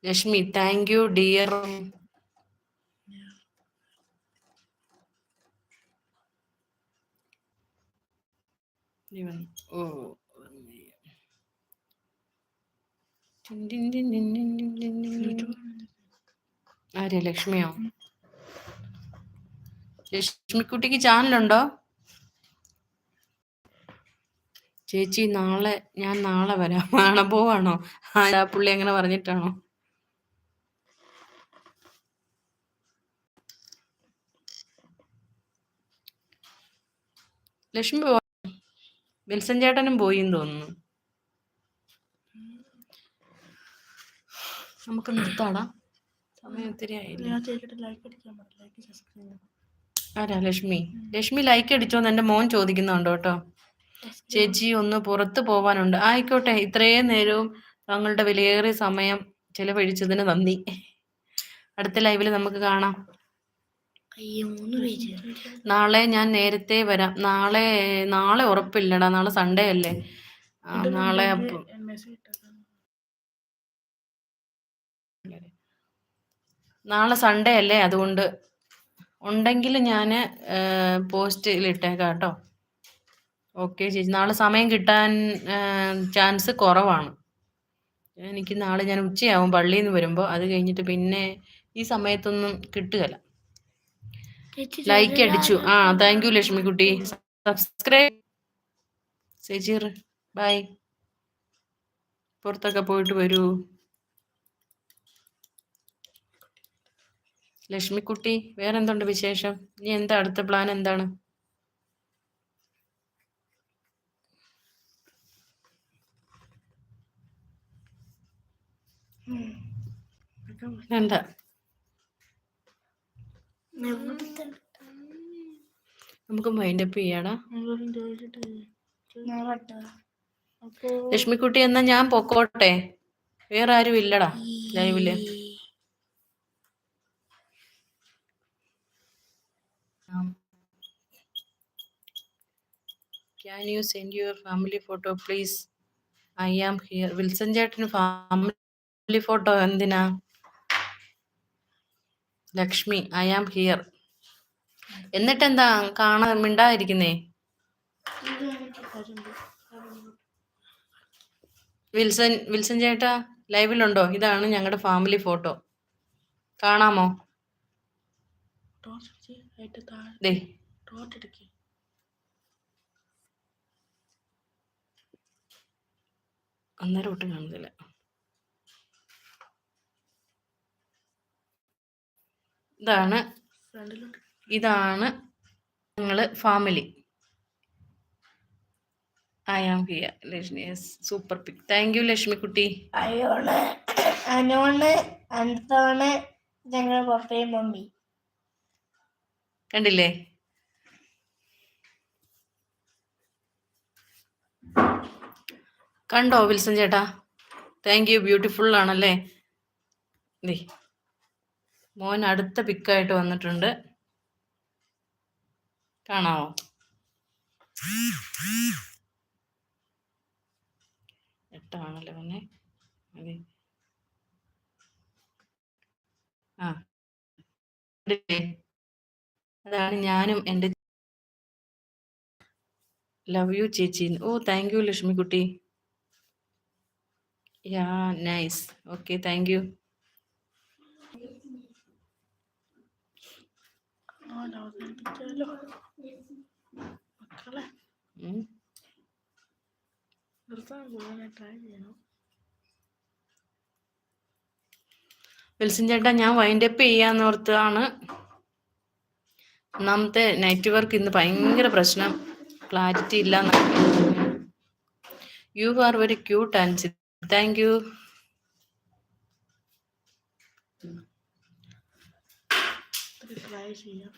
Lakshmi thank you dear. ഓ ആര്യ ലക്ഷ്മിയോ? ലക്ഷ്മിക്കുട്ടിക്ക് ചാനലുണ്ടോ? ചേച്ചി ഞാൻ നാളെ വരാം. നാളെ പോവാണോ? ആ പുള്ളി അങ്ങനെ പറഞ്ഞിട്ടാണോ? ലക്ഷ്മി വിൽസൺ ചേട്ടനും പോയിന്ന് തോന്നുന്നു. നമുക്ക് നിർത്താടാ, സമയം ഒത്തിരി ആയില്ല. ആരാ? ലക്ഷ്മി ലൈക്ക് അടിച്ചോന്ന് എന്റെ മോൻ ചോദിക്കുന്നുണ്ടോ കേട്ടോ. ചേച്ചി ഒന്ന് പുറത്ത് പോവാനുണ്ട്. ആയിക്കോട്ടെ, ഇത്രയും നേരവും താങ്കളുടെ വിലയേറിയ സമയം ചെലവഴിച്ചതിന് നന്ദി. അടുത്ത ലൈവിൽ നമുക്ക് കാണാം. നാളെ ഞാൻ നേരത്തെ വരാം. നാളെ ഉറപ്പില്ലടാ, നാളെ സൺഡേ അല്ലേ. നാളെ നാളെ സൺഡേ അല്ലേ, അതുകൊണ്ട് ഉണ്ടെങ്കിൽ ഞാൻ പോസ്റ്റിൽ ഇട്ടേക്കാം കേട്ടോ. ഓക്കെ ചേച്ചി, നാളെ സമയം കിട്ടാൻ ചാൻസ് കുറവാണ്. എനിക്ക് നാളെ ഞാൻ ഉച്ചയാവും പള്ളിയിൽ നിന്ന് വരുമ്പോൾ. അത് കഴിഞ്ഞിട്ട് പിന്നെ ഈ സമയത്തൊന്നും കിട്ടുകയില്ല. ലൈക്ക് അടിച്ചു. Thank you Lakshmikutty. സബ്സ്ക്രൈബ് ചേച്ചീർ. ബൈ. പുറത്തൊക്കെ പോയിട്ട് വരൂ ലക്ഷ്മിക്കുട്ടി. വേറെന്തുണ്ട് വിശേഷം? ഇനി എന്താ അടുത്ത പ്ലാൻ? എന്താണ്? എന്താ നമുക്ക് മൈൻഡപ്പ് ചെയ്യാടാ. ലക്ഷ്മിക്കുട്ടി എന്നാ ഞാൻ പൊക്കോട്ടെ, വേറെ ആരും ഇല്ലടാ ലൈവില്. Can you send your family photo please? I am here. Wilson ചേട്ടന് ഫാമിലി ഫോട്ടോ എന്തിനാ? Lakshmi I am here. എന്നിട്ടെന്താ മിണ്ടാതിരിക്കുന്നേ? വിൽസൺ ചേട്ടാ ലൈവിലുണ്ടോ? ഇതാണ് ഞങ്ങളുടെ ഫാമിലി ഫോട്ടോ, കാണാമോ? ദേ അന്നേരം ഒട്ടും കാണുന്നില്ല. ഇതാണ് ഞങ്ങള് family. I am here. Lakshmi super pic. Thank you Lakshmikutty. ഞങ്ങളുടെ പപ്പയും മമ്മി കണ്ടില്ലേ? കണ്ടോ വിൽസൺ ചേട്ടാ? Thank you. ബ്യൂട്ടിഫുൾ ആണല്ലേ? മോൻ അടുത്ത പിക്കായിട്ട് വന്നിട്ടുണ്ട്, കാണാവോ? എട്ടാണല്ലേ പിന്നെ. അതെ അതാണ് ഞാനും എൻ്റെ. ലവ് യു ചേച്ചി. ഓ thank you Lakshmikutty. Yeah nice. Okay thank you. Wilson ചേട്ടാ ഞാൻ വൈൻഡപ്പ് ചെയ്യാന്നോർത്താണ്. ഒന്നാമത്തെ നെറ്റ്വർക്ക് ഇന്ന് ഭയങ്കര പ്രശ്നം, ക്ലാരിറ്റി ഇല്ല. You are very cute Ancy. Thank you. Try ചെയ്യാം.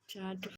ചാറ്റ്